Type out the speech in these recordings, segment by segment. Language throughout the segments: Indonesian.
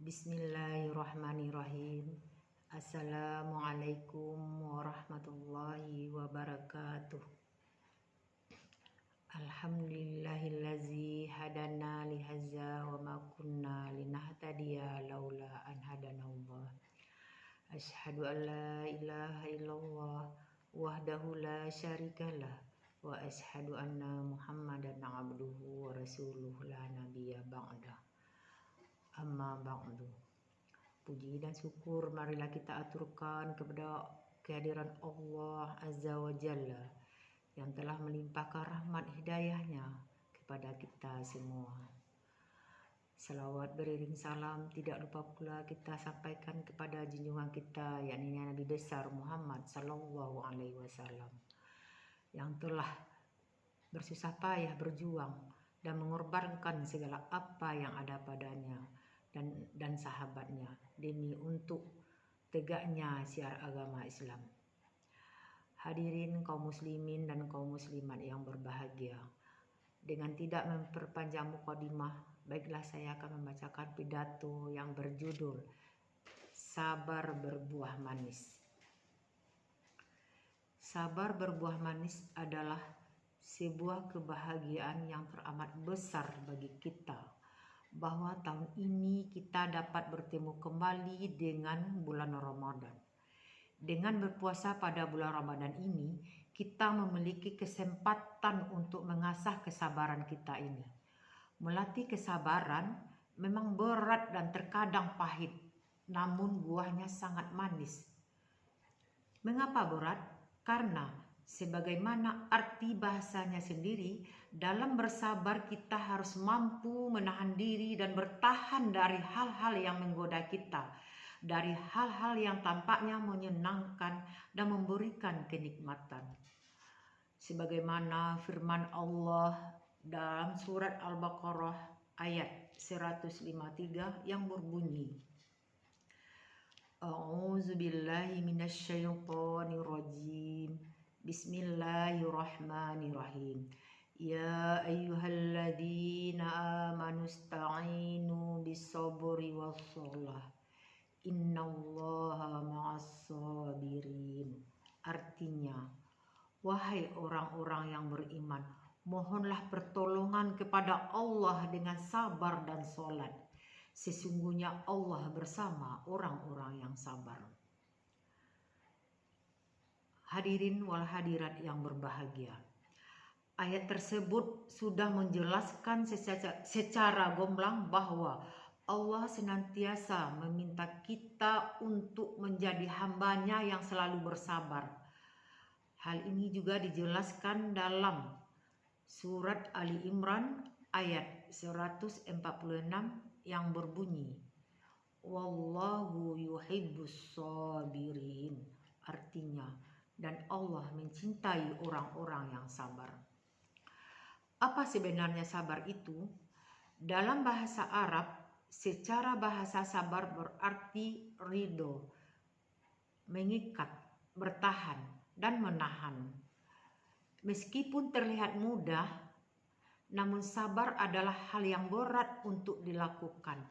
Bismillahirrahmanirrahim. Assalamualaikum warahmatullahi wabarakatuh. Alhamdulillahillazi hadana lihazza wa ma kunna linahtadiya laula an hadanallah. Asyhadu an la ilaha illallah wahdahu la syarikalah wa asyhadu anna Muhammadan abduhu wa rasuluhu la nabiyya ba'dah. Amma ba'du. Puji dan syukur marilah kita aturkan kepada kehadiran Allah Azza wa Jalla yang telah melimpahkan rahmat hidayahnya kepada kita semua. Salawat beriring salam tidak lupa pula kita sampaikan kepada junjungan kita, yakni Nabi besar Muhammad sallallahu alaihi wasallam yang telah bersusah payah berjuang dan mengorbankan segala apa yang ada padanya dan sahabatnya demi untuk tegaknya syiar agama Islam. Hadirin kaum muslimin dan kaum muslimat yang berbahagia, dengan tidak memperpanjang mukadimah, baiklah saya akan membacakan pidato yang berjudul Sabar Berbuah Manis. Sabar berbuah manis adalah sebuah kebahagiaan yang teramat besar bagi kita, bahwa tahun ini kita dapat bertemu kembali dengan bulan Ramadan. Dengan berpuasa pada bulan Ramadan ini, kita memiliki kesempatan untuk mengasah kesabaran kita ini. Melatih kesabaran memang berat dan terkadang pahit, namun buahnya sangat manis. Mengapa berat? Karena sebagaimana arti bahasanya sendiri, dalam bersabar kita harus mampu menahan diri dan bertahan dari hal-hal yang menggoda kita, dari hal-hal yang tampaknya menyenangkan dan memberikan kenikmatan. Sebagaimana firman Allah dalam surat Al-Baqarah ayat 153 yang berbunyi, A'udzubillahi minasyaitonirrajim. Bismillahirrahmanirrahim. Ya ayyuhalladzina amanu ista'inu bis-sabri was-shalah. Innallaha ma'as-sabirin. Artinya, wahai orang-orang yang beriman, mohonlah pertolongan kepada Allah dengan sabar dan sholat. Sesungguhnya Allah bersama orang-orang yang sabar. Hadirin wal hadirat yang berbahagia, ayat tersebut sudah menjelaskan secara gamblang bahwa Allah senantiasa meminta kita untuk menjadi hambanya yang selalu bersabar. Hal ini juga dijelaskan dalam surat Ali Imran ayat 146 yang berbunyi, Wallahu yuhibbus sabirin. Artinya, dan Allah mencintai orang-orang yang sabar. Apa sebenarnya sabar itu? Dalam bahasa Arab, secara bahasa sabar berarti ridho, mengikat, bertahan, dan menahan. Meskipun terlihat mudah, namun sabar adalah hal yang berat untuk dilakukan.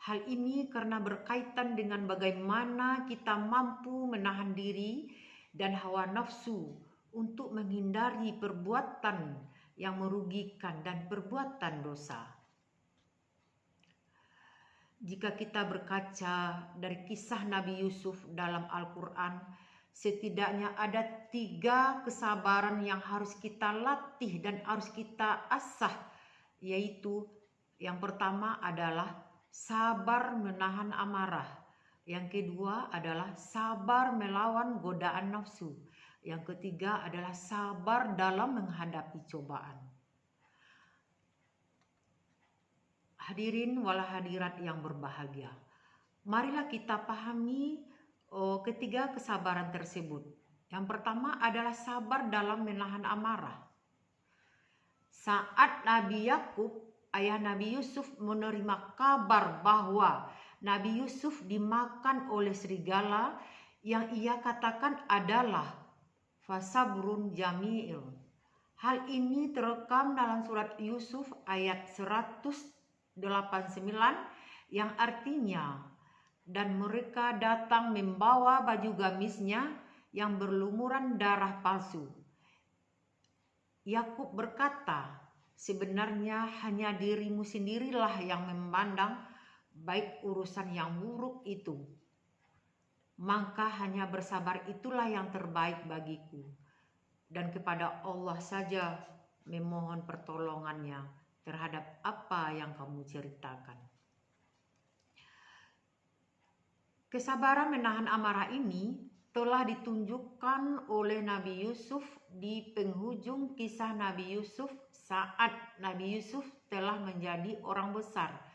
Hal ini karena berkaitan dengan bagaimana kita mampu menahan diri dan hawa nafsu untuk menghindari perbuatan yang merugikan dan perbuatan dosa. Jika kita berkaca dari kisah Nabi Yusuf dalam Al-Quran, setidaknya ada 3 kesabaran yang harus kita latih dan harus kita asah, yaitu yang pertama adalah sabar menahan amarah. Yang kedua adalah sabar melawan godaan nafsu. Yang ketiga adalah sabar dalam menghadapi cobaan. Hadirin wal hadirat yang berbahagia, marilah kita pahami ketiga kesabaran tersebut. Yang pertama adalah sabar dalam menahan amarah. Saat Nabi Yakub, ayah Nabi Yusuf, menerima kabar bahwa Nabi Yusuf dimakan oleh serigala, yang ia katakan adalah fasabrun jamil. Hal ini terekam dalam surat Yusuf ayat 189 yang artinya, dan mereka datang membawa baju gamisnya yang berlumuran darah palsu. Yakub berkata, sebenarnya hanya dirimu sendirilah yang memandang baik urusan yang buruk itu. Maka hanya bersabar itulah yang terbaik bagiku. Dan kepada Allah saja memohon pertolongannya terhadap apa yang kamu ceritakan. Kesabaran menahan amarah ini telah ditunjukkan oleh Nabi Yusuf di penghujung kisah Nabi Yusuf saat Nabi Yusuf telah menjadi orang besar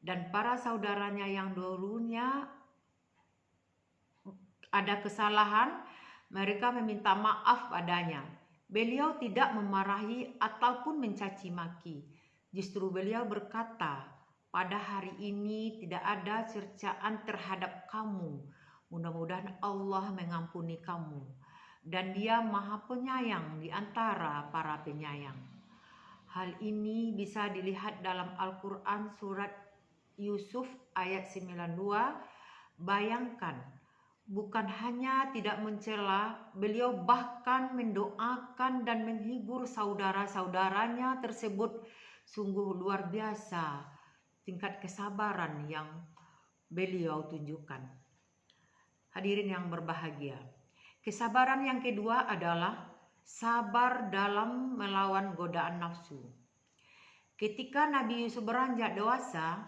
dan para saudaranya yang dulunya ada kesalahan, mereka meminta maaf padanya. Beliau tidak memarahi ataupun mencaci maki. Justru beliau berkata, pada hari ini tidak ada cercaan terhadap kamu. Mudah-mudahan Allah mengampuni kamu. Dan Dia Maha Penyayang di antara para penyayang. Hal ini bisa dilihat dalam Al-Quran surat Yusuf ayat 92. Bayangkan, bukan hanya tidak mencela, beliau bahkan mendoakan dan menghibur saudara-saudaranya tersebut. Sungguh luar biasa tingkat kesabaran yang beliau tunjukkan. Hadirin yang berbahagia, kesabaran yang kedua adalah sabar dalam melawan godaan nafsu. Ketika Nabi Yusuf beranjak dewasa,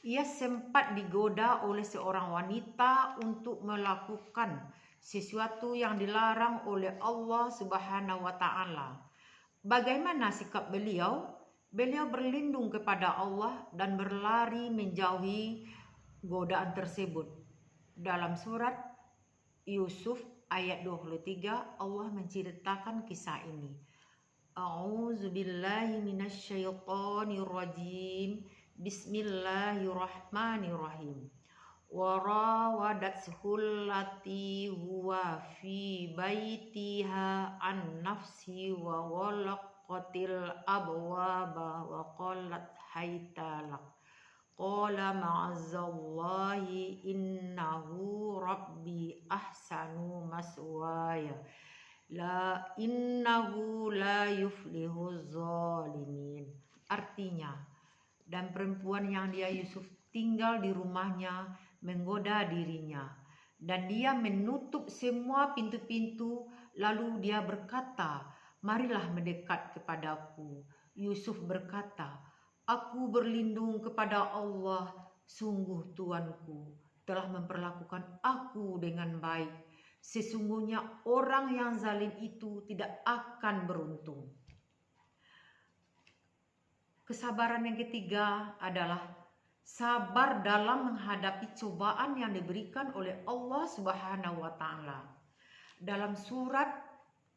ia sempat digoda oleh seorang wanita untuk melakukan sesuatu yang dilarang oleh Allah Subhanahu wa Ta'ala. Bagaimana sikap beliau? Beliau berlindung kepada Allah dan berlari menjauhi godaan tersebut. Dalam surat Yusuf ayat 23 Allah menceritakan kisah ini. A'udzubillahi minasyaitonirrajim. Bismillahirrahmanirrahim. Warawadathu allati huwa fi baitiha an nafsi wa walaqatil abwaba wa qalat haytalak. Qala ma'azzallahi innahu rabbi ahsanu maswaya. La innahu la yuflihuz zalimin. Artinya, dan perempuan yang dia Yusuf tinggal di rumahnya menggoda dirinya, dan dia menutup semua pintu-pintu. Lalu dia berkata, marilah mendekat kepadaku. Yusuf berkata, aku berlindung kepada Allah. Sungguh Tuanku telah memperlakukan aku dengan baik. Sesungguhnya orang yang zalim itu tidak akan beruntung. Kesabaran yang ketiga adalah sabar dalam menghadapi cobaan yang diberikan oleh Allah Subhanahu wa Ta'ala. Dalam surat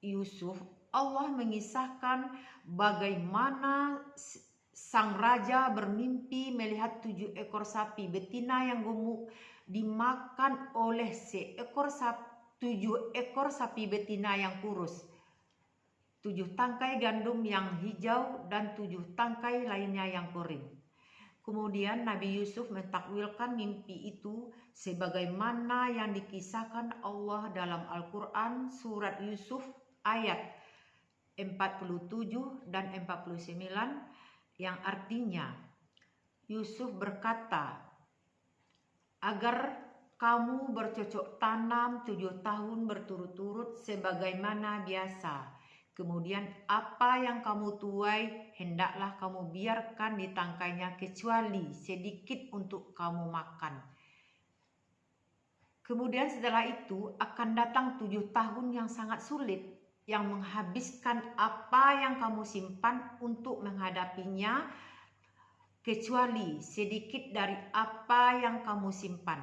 Yusuf, Allah mengisahkan bagaimana sang raja bermimpi melihat 7 ekor sapi betina yang gemuk dimakan oleh 7 ekor sapi betina yang kurus, 7 tangkai gandum yang hijau dan 7 tangkai lainnya yang kering. Kemudian Nabi Yusuf mentakwilkan mimpi itu sebagaimana yang dikisahkan Allah dalam Al-Quran surat Yusuf ayat 47 dan 49 yang artinya, Yusuf berkata, agar kamu bercocok tanam 7 tahun berturut-turut sebagaimana biasa. Kemudian apa yang kamu tuai hendaklah kamu biarkan di tangkainya kecuali sedikit untuk kamu makan. Kemudian setelah itu akan datang 7 tahun yang sangat sulit yang menghabiskan apa yang kamu simpan untuk menghadapinya kecuali sedikit dari apa yang kamu simpan.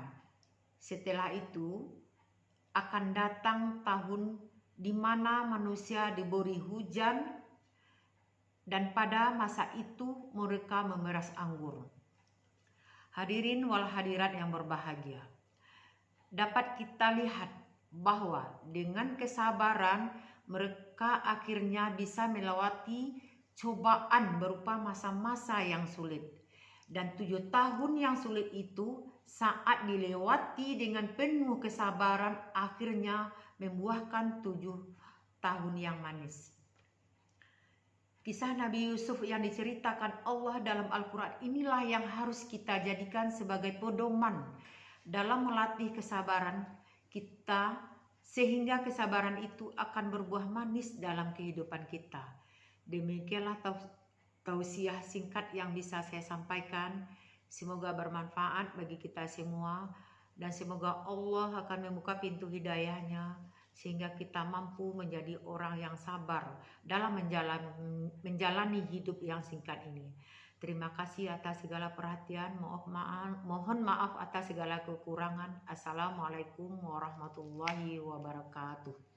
Setelah itu akan datang tahun di mana manusia diberi hujan dan pada masa itu mereka memeras anggur. Hadirin wal hadirat yang berbahagia, dapat kita lihat bahwa dengan kesabaran mereka akhirnya bisa melewati cobaan berupa masa-masa yang sulit. Dan 7 tahun yang sulit itu saat dilewati dengan penuh kesabaran akhirnya membuahkan 7 tahun yang manis. Kisah Nabi Yusuf yang diceritakan Allah dalam Al-Quran inilah yang harus kita jadikan sebagai pedoman dalam melatih kesabaran kita, sehingga kesabaran itu akan berbuah manis dalam kehidupan kita. Demikianlah tausiah singkat yang bisa saya sampaikan. Semoga bermanfaat bagi kita semua dan semoga Allah akan membuka pintu hidayahnya sehingga kita mampu menjadi orang yang sabar dalam menjalani hidup yang singkat ini. Terima kasih atas segala perhatian. Mohon maaf atas segala kekurangan. Assalamualaikum warahmatullahi wabarakatuh.